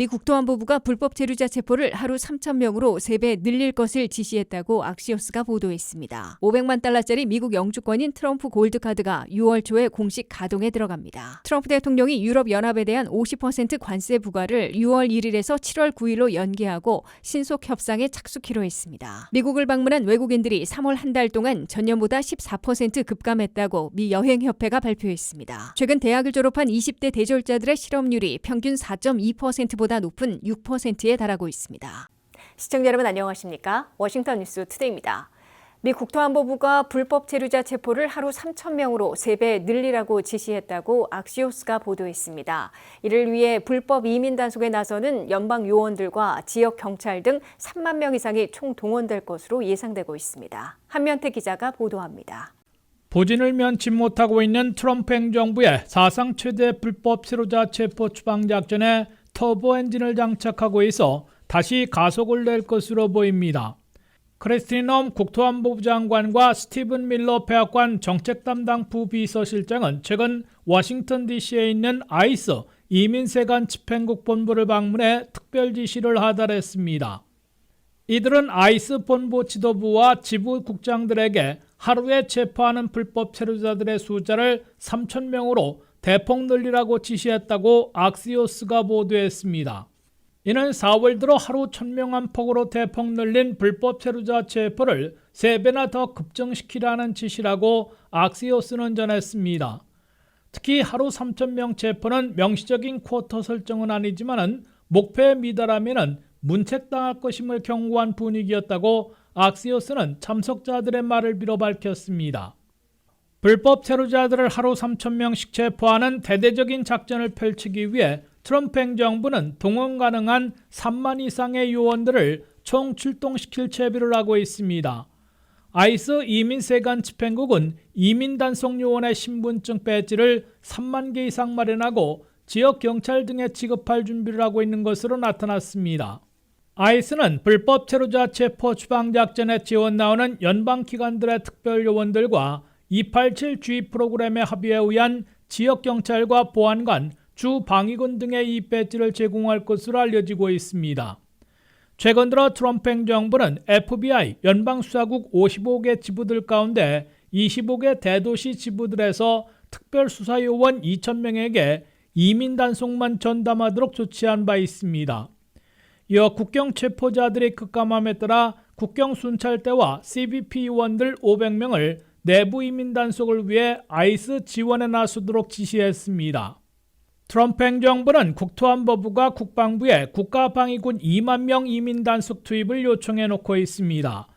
미 국토안보부가 불법 체류자 체포를 하루 3,000명으로 3배 늘릴 것을 지시했다고 악시오스가 보도했습니다. 500만 달러짜리 미국 영주권인 트럼프 골드카드가 6월 초에 공식 가동에 들어갑니다. 트럼프 대통령이 유럽연합에 대한 50% 관세 부과를 6월 1일에서 7월 9일로 연기하고 신속 협상에 착수키로 했습니다. 미국을 방문한 외국인들이 3월 한 달 동안 전년보다 14% 급감했다고 미 여행협회가 발표했습니다. 최근 대학을 졸업한 20대 대졸자들의 실업률이 평균 4.2%보다 높은 6%에 달하고 있습니다. 시청자 여러분 안녕하십니까? 워싱턴 뉴스 투데이입니다. 미 국토안보부가 불법 체류자 체포를 하루 3,000명으로 3배 늘리라고 지시했다고 악시오스가 보도했습니다. 이를 위해 불법 이민 단속에 나서는 연방 요원들과 지역 경찰 등 3만 명 이상이 총동원될 것으로 예상되고 있습니다. 한면태 기자가 보도합니다. 부진을 면치 못하고 있는 트럼프 행정부의 사상 최대 불법 체류자 체포 추방 작전에 터보 엔진을 장착하고 있어 다시 가속을 낼 것으로 보입니다. 크리스틴 홈 국토안보부 장관과 스티븐 밀러 백악관 정책 담당 부비서실장은 최근 워싱턴 DC에 있는 아이스 이민세관 집행국 본부를 방문해 특별 지시를 하달했습니다. 이들은 아이스 본부 지도부와 지부 국장들에게 하루에 체포하는 불법 체류자들의 숫자를 3,000명으로 대폭 늘리라고 지시했다고 악시오스가 보도했습니다. 이는 4월 들어 하루 1,000명 안팎으로 대폭 늘린 불법 체류자 체포를 3배나 더 급증시키라는 지시라고 악시오스는 전했습니다. 특히 하루 3,000명 체포는 명시적인 쿼터 설정은 아니지만 목표에 미달하면 문책당할 것임을 경고한 분위기였다고 악시오스는 참석자들의 말을 빌어 밝혔습니다. 불법 체류자들을 하루 3,000명씩 체포하는 대대적인 작전을 펼치기 위해 트럼프 행정부는 동원 가능한 3만 이상의 요원들을 총 출동시킬 채비를 하고 있습니다. 아이스 이민세관 집행국은 이민단속 요원의 신분증 배지를 3만 개 이상 마련하고 지역 경찰 등에 지급할 준비를 하고 있는 것으로 나타났습니다. 아이스는 불법 체류자 체포 추방 작전에 지원 나오는 연방기관들의 특별 요원들과 287 G 프로그램의 합의에 의한 지역 경찰과 보안관, 주 방위군 등의 이 배지를 제공할 것으로 알려지고 있습니다. 최근 들어 트럼프 행정부는 FBI 연방수사국 55개 지부들 가운데 25개 대도시 지부들에서 특별수사요원 2,000명에게 이민 단속만 전담하도록 조치한 바 있습니다. 이어 국경 체포자들의 급감함에 따라 국경 순찰대와 CBP 요원들 500명을 내부 이민 단속을 위해 아이스 지원에 나서도록 지시했습니다. 트럼프 행정부는 국토안보부가 국방부에 국가방위군 2만 명 이민 단속 투입을 요청해 놓고 있습니다.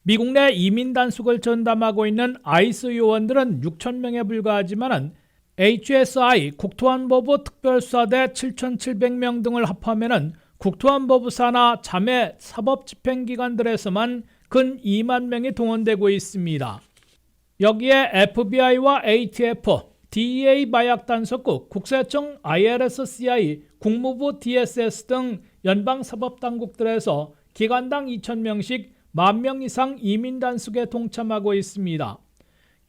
미국 내 이민 단속을 전담하고 있는 아이스 요원들은 6,000명에 불과하지만 HSI 국토안보부 특별수사대 7,700명 등을 합하면 국토안보부 산하 자매 사법집행기관들에서만 근 2만 명이 동원되고 있습니다. 여기에 FBI와 ATF, DEA 마약단속국, 국세청 IRS-CI, 국무부 DSS 등 연방사법당국들에서 기관당 2,000명씩 10,000명 이상 이민단속에 동참하고 있습니다.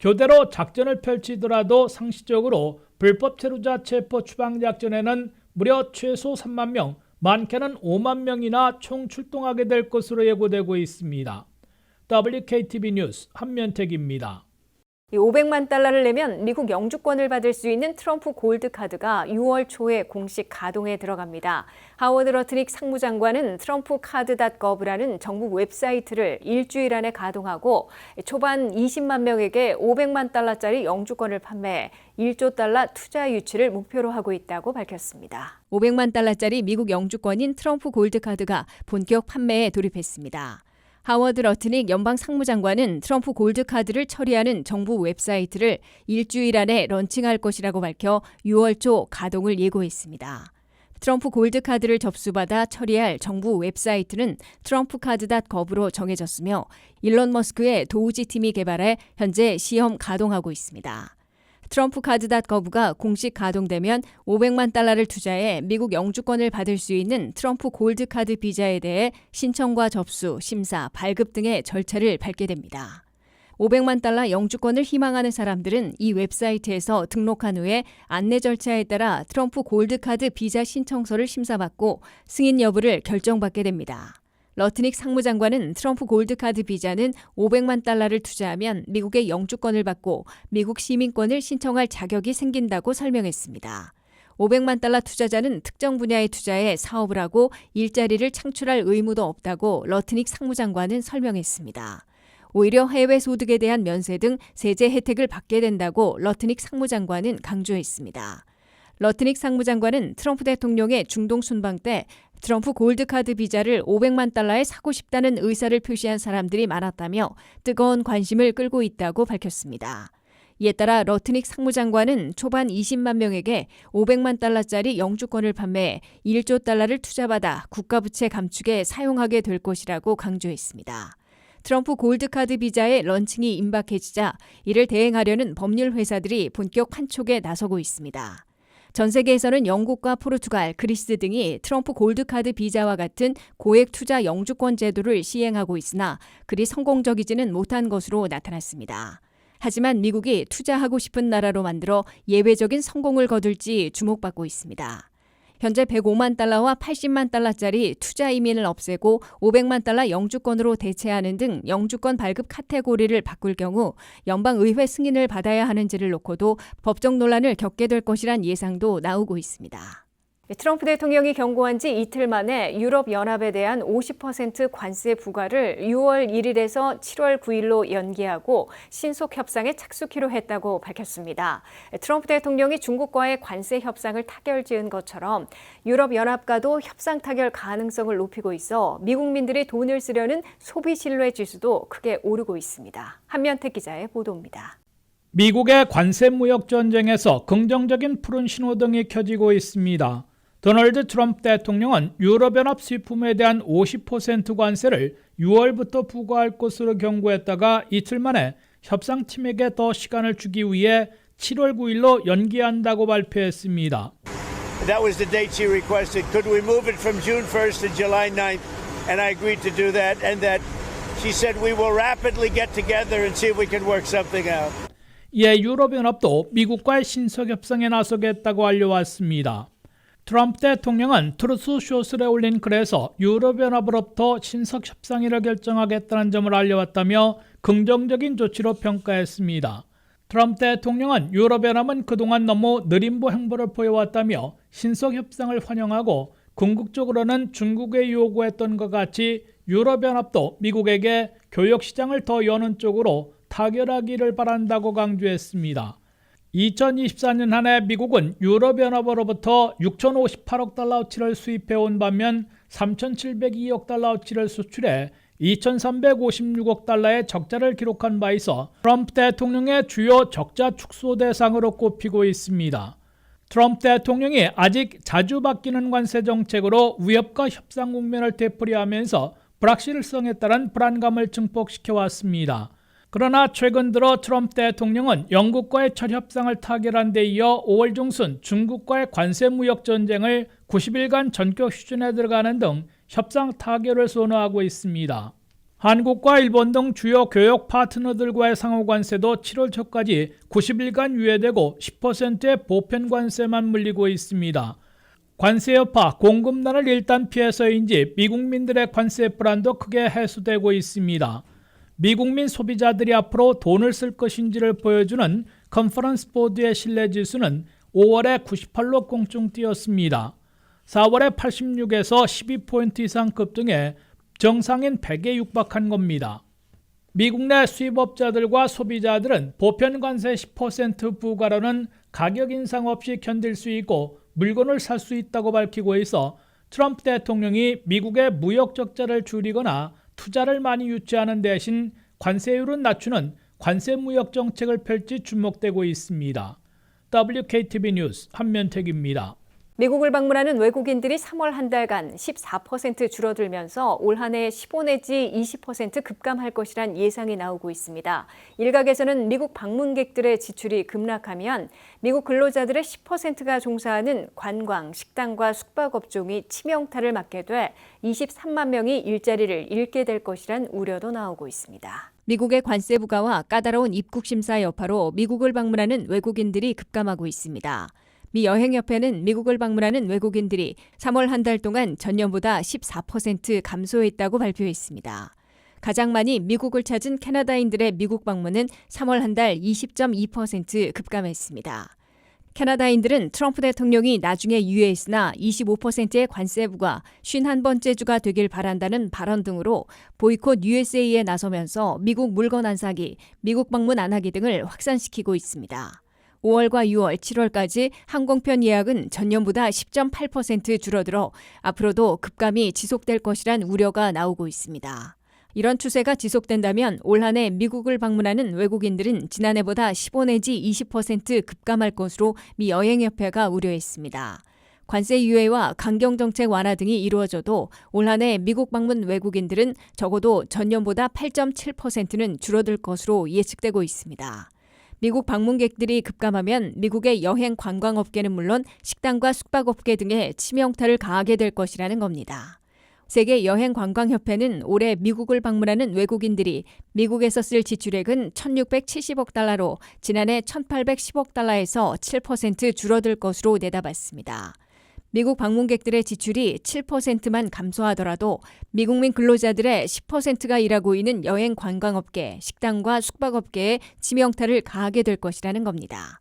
교대로 작전을 펼치더라도 상시적으로 불법 체류자 체포 추방작전에는 무려 최소 3만 명, 많게는 5만 명이나 총 출동하게 될 것으로 예고되고 있습니다. WKTV 뉴스 한면택입니다. 500만 달러를 내면 미국 영주권을 받을 수 있는 트럼프 골드카드가 6월 초에 공식 가동에 들어갑니다. 하워드 러트닉 상무장관은 트럼프카드.gov라는 정부 웹사이트를 일주일 안에 가동하고 초반 20만 명에게 500만 달러짜리 영주권을 판매해 1조 달러 투자 유치를 목표로 하고 있다고 밝혔습니다. 500만 달러짜리 미국 영주권인 트럼프 골드카드가 본격 판매에 돌입했습니다. 하워드 러트닉 연방상무장관은 트럼프 골드카드를 처리하는 정부 웹사이트를 일주일 안에 런칭할 것이라고 밝혀 6월 초 가동을 예고했습니다. 트럼프 골드카드를 접수받아 처리할 정부 웹사이트는 trumpcard.gov로 정해졌으며 일론 머스크의 도우지 팀이 개발해 현재 시험 가동하고 있습니다. 트럼프 카드.gov가 공식 가동되면 500만 달러를 투자해 미국 영주권을 받을 수 있는 트럼프 골드카드 비자에 대해 신청과 접수, 심사, 발급 등의 절차를 밟게 됩니다. 500만 달러 영주권을 희망하는 사람들은 이 웹사이트에서 등록한 후에 안내 절차에 따라 트럼프 골드카드 비자 신청서를 심사받고 승인 여부를 결정받게 됩니다. 러트닉 상무장관은 트럼프 골드카드 비자는 500만 달러를 투자하면 미국의 영주권을 받고 미국 시민권을 신청할 자격이 생긴다고 설명했습니다. 500만 달러 투자자는 특정 분야에 투자해 사업을 하고 일자리를 창출할 의무도 없다고 러트닉 상무장관은 설명했습니다. 오히려 해외 소득에 대한 면세 등 세제 혜택을 받게 된다고 러트닉 상무장관은 강조했습니다. 러트닉 상무장관은 트럼프 대통령의 중동 순방 때 트럼프 골드카드 비자를 500만 달러에 사고 싶다는 의사를 표시한 사람들이 많았다며 뜨거운 관심을 끌고 있다고 밝혔습니다. 이에 따라 러트닉 상무장관은 초반 20만 명에게 500만 달러짜리 영주권을 판매해 1조 달러를 투자받아 국가부채 감축에 사용하게 될 것이라고 강조했습니다. 트럼프 골드카드 비자의 런칭이 임박해지자 이를 대행하려는 법률 회사들이 본격 판촉에 나서고 있습니다. 전 세계에서는 영국과 포르투갈, 그리스 등이 트럼프 골드카드 비자와 같은 고액 투자 영주권 제도를 시행하고 있으나 그리 성공적이지는 못한 것으로 나타났습니다. 하지만 미국이 투자하고 싶은 나라로 만들어 예외적인 성공을 거둘지 주목받고 있습니다. 현재 105만 달러와 80만 달러짜리 투자 이민을 없애고 500만 달러 영주권으로 대체하는 등 영주권 발급 카테고리를 바꿀 경우 연방의회 승인을 받아야 하는지를 놓고도 법적 논란을 겪게 될 것이란 예상도 나오고 있습니다. 트럼프 대통령이 경고한 지 이틀 만에 유럽연합에 대한 50% 관세 부과를 6월 1일에서 7월 9일로 연기하고 신속 협상에 착수키로 했다고 밝혔습니다. 트럼프 대통령이 중국과의 관세 협상을 타결지은 것처럼 유럽연합과도 협상 타결 가능성을 높이고 있어 미국민들이 돈을 쓰려는 소비 신뢰 지수도 크게 오르고 있습니다. 한면택 기자의 보도입니다. 미국의 관세 무역 전쟁에서 긍정적인 푸른 신호등이 켜지고 있습니다. 도널드 트럼프 대통령은 유럽연합 수입품에 대한 50% 관세를 6월부터 부과할 것으로 경고했다가 이틀 만에 협상팀에게 더 시간을 주기 위해 7월 9일로 연기한다고 발표했습니다. That was the date she requested. Could we move it from June 1st to July 9th? And I agreed to do that. And that she said we will rapidly get together and see if we can work something out. 이에 유럽연합도 미국과의 신속 협상에 나서겠다고 알려왔습니다. 트럼프 대통령은 트루스 소셜에 올린 글에서 유럽연합으로부터 신속 협상일을 결정하겠다는 점을 알려왔다며 긍정적인 조치로 평가했습니다. 트럼프 대통령은 유럽연합은 그동안 너무 느림보 행보를 보여왔다며 신속 협상을 환영하고 궁극적으로는 중국에 요구했던 것 같이 유럽연합도 미국에게 교역시장을 더 여는 쪽으로 타결하기를 바란다고 강조했습니다. 2024년 한 해 미국은 유럽연합으로부터 6,058억 달러어치를 수입해온 반면 3,702억 달러어치를 수출해 2,356억 달러의 적자를 기록한 바 있어 트럼프 대통령의 주요 적자 축소 대상으로 꼽히고 있습니다. 트럼프 대통령이 아직 자주 바뀌는 관세 정책으로 위협과 협상 국면을 되풀이하면서 불확실성에 따른 불안감을 증폭시켜 왔습니다. 그러나 최근 들어 트럼프 대통령은 영국과의 첫 협상을 타결한 데 이어 5월 중순 중국과의 관세 무역 전쟁을 90일간 전격 휴전에 들어가는 등 협상 타결을 선호하고 있습니다. 한국과 일본 등 주요 교역 파트너들과의 상호 관세도 7월 초까지 90일간 유예되고 10%의 보편 관세만 물리고 있습니다. 관세 여파, 공급난을 일단 피해서인지 미국민들의 관세 불안도 크게 해소되고 있습니다. 미국민 소비자들이 앞으로 돈을 쓸 것인지를 보여주는 컨퍼런스 보드의 신뢰지수는 5월에 98로 꽁충 뛰었습니다. 4월에 86에서 12포인트 이상 급등해 정상인 100에 육박한 겁니다. 미국 내 수입업자들과 소비자들은 보편 관세 10% 부과로는 가격 인상 없이 견딜 수 있고 물건을 살 수 있다고 밝히고 있어 트럼프 대통령이 미국의 무역 적자를 줄이거나 투자를 많이 유치하는 대신 관세율은 낮추는 관세 무역 정책을 펼치 주목되고 있습니다. WKTV 뉴스 한면택입니다. 미국을 방문하는 외국인들이 3월 한 달간 14% 줄어들면서 올 한 해 15 내지 20% 급감할 것이란 예상이 나오고 있습니다. 일각에서는 미국 방문객들의 지출이 급락하면 미국 근로자들의 10%가 종사하는 관광, 식당과 숙박 업종이 치명타를 맞게 돼 23만 명이 일자리를 잃게 될 것이란 우려도 나오고 있습니다. 미국의 관세 부과와 까다로운 입국 심사 여파로 미국을 방문하는 외국인들이 급감하고 있습니다. 미 여행협회는 미국을 방문하는 외국인들이 3월 한 달 동안 전년보다 14% 감소했다고 발표했습니다. 가장 많이 미국을 찾은 캐나다인들의 미국 방문은 3월 한 달 20.2% 급감했습니다. 캐나다인들은 트럼프 대통령이 나중에 유예했으나 25%의 관세 부과, 51번째 주가 되길 바란다는 발언 등으로 보이콧 USA에 나서면서 미국 물건 안 사기, 미국 방문 안 하기 등을 확산시키고 있습니다. 5월과 6월, 7월까지 항공편 예약은 전년보다 10.8% 줄어들어 앞으로도 급감이 지속될 것이란 우려가 나오고 있습니다. 이런 추세가 지속된다면 올 한 해 미국을 방문하는 외국인들은 지난해보다 15 내지 20% 급감할 것으로 미 여행협회가 우려했습니다. 관세 유예와 강경정책 완화 등이 이루어져도 올 한 해 미국 방문 외국인들은 적어도 전년보다 8.7%는 줄어들 것으로 예측되고 있습니다. 미국 방문객들이 급감하면 미국의 여행 관광업계는 물론 식당과 숙박업계 등에 치명타를 가하게 될 것이라는 겁니다. 세계 여행관광협회는 올해 미국을 방문하는 외국인들이 미국에서 쓸 지출액은 1,670억 달러로 지난해 1,810억 달러에서 7% 줄어들 것으로 내다봤습니다. 미국 방문객들의 지출이 7%만 감소하더라도 미국민 근로자들의 10%가 일하고 있는 여행 관광업계, 식당과 숙박업계에 치명타를 가하게 될 것이라는 겁니다.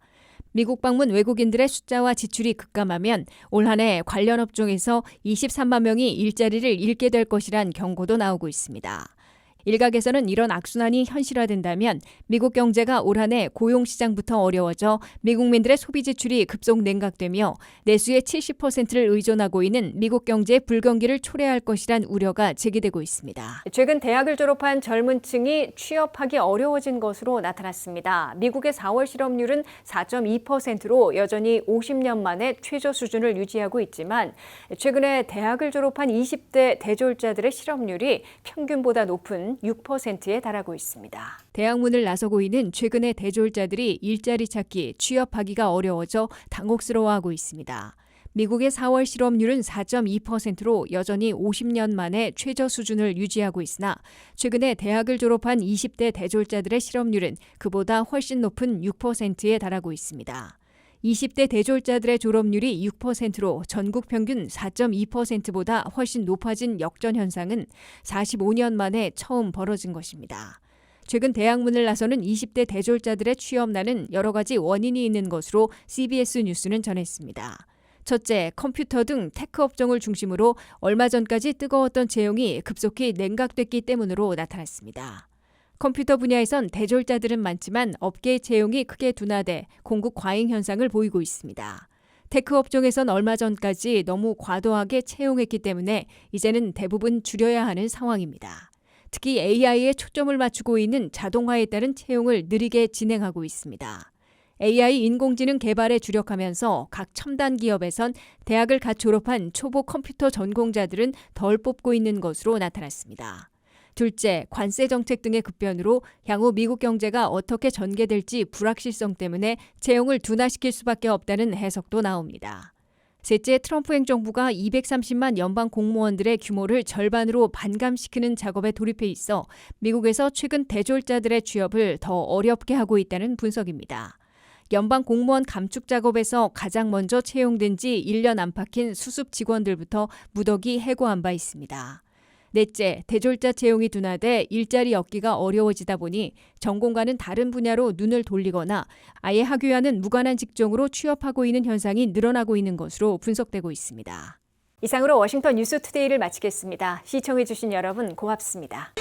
미국 방문 외국인들의 숫자와 지출이 급감하면 올 한 해 관련 업종에서 23만 명이 일자리를 잃게 될 것이란 경고도 나오고 있습니다. 일각에서는 이런 악순환이 현실화된다면 미국 경제가 올 한 해 고용시장부터 어려워져 미국민들의 소비 지출이 급속 냉각되며 내수의 70%를 의존하고 있는 미국 경제의 불경기를 초래할 것이란 우려가 제기되고 있습니다. 최근 대학을 졸업한 젊은 층이 취업하기 어려워진 것으로 나타났습니다. 미국의 4월 실업률은 4.2%로 여전히 50년 만에 최저 수준을 유지하고 있지만 최근에 대학을 졸업한 20대 대졸자들의 실업률이 평균보다 높은 6%에 달하고 있습니다. 대학문을 나서고 있는 최근의 대졸자들이 일자리 찾기, 취업하기가 어려워져 당혹스러워하고 있습니다. 미국의 4월 실업률은 4.2%로 여전히 50년 만에 최저 수준을 유지하고 있으나 최근에 대학을 졸업한 20대 대졸자들의 실업률은 그보다 훨씬 높은 6%에 달하고 있습니다. 20대 대졸자들의 졸업률이 6%로 전국 평균 4.2%보다 훨씬 높아진 역전 현상은 45년 만에 처음 벌어진 것입니다. 최근 대학문을 나서는 20대 대졸자들의 취업난은 여러 가지 원인이 있는 것으로 CBS 뉴스는 전했습니다. 첫째, 컴퓨터 등 테크 업종을 중심으로 얼마 전까지 뜨거웠던 채용이 급속히 냉각됐기 때문으로 나타났습니다. 컴퓨터 분야에선 대졸자들은 많지만 업계의 채용이 크게 둔화돼 공급 과잉 현상을 보이고 있습니다. 테크 업종에선 얼마 전까지 너무 과도하게 채용했기 때문에 이제는 대부분 줄여야 하는 상황입니다. 특히 AI에 초점을 맞추고 있는 자동화에 따른 채용을 느리게 진행하고 있습니다. AI 인공지능 개발에 주력하면서 각 첨단 기업에선 대학을 갓 졸업한 초보 컴퓨터 전공자들은 덜 뽑고 있는 것으로 나타났습니다. 둘째, 관세 정책 등의 급변으로 향후 미국 경제가 어떻게 전개될지 불확실성 때문에 채용을 둔화시킬 수밖에 없다는 해석도 나옵니다. 셋째, 트럼프 행정부가 230만 연방 공무원들의 규모를 절반으로 반감시키는 작업에 돌입해 있어 미국에서 최근 대졸자들의 취업을 더 어렵게 하고 있다는 분석입니다. 연방 공무원 감축 작업에서 가장 먼저 채용된 지 1년 안팎인 수습 직원들부터 무더기 해고한 바 있습니다. 넷째, 대졸자 채용이 둔화돼 일자리 얻기가 어려워지다 보니 전공과는 다른 분야로 눈을 돌리거나 아예 학위와는 무관한 직종으로 취업하고 있는 현상이 늘어나고 있는 것으로 분석되고 있습니다. 이상으로 워싱턴 뉴스투데이를 마치겠습니다. 시청해주신 여러분 고맙습니다.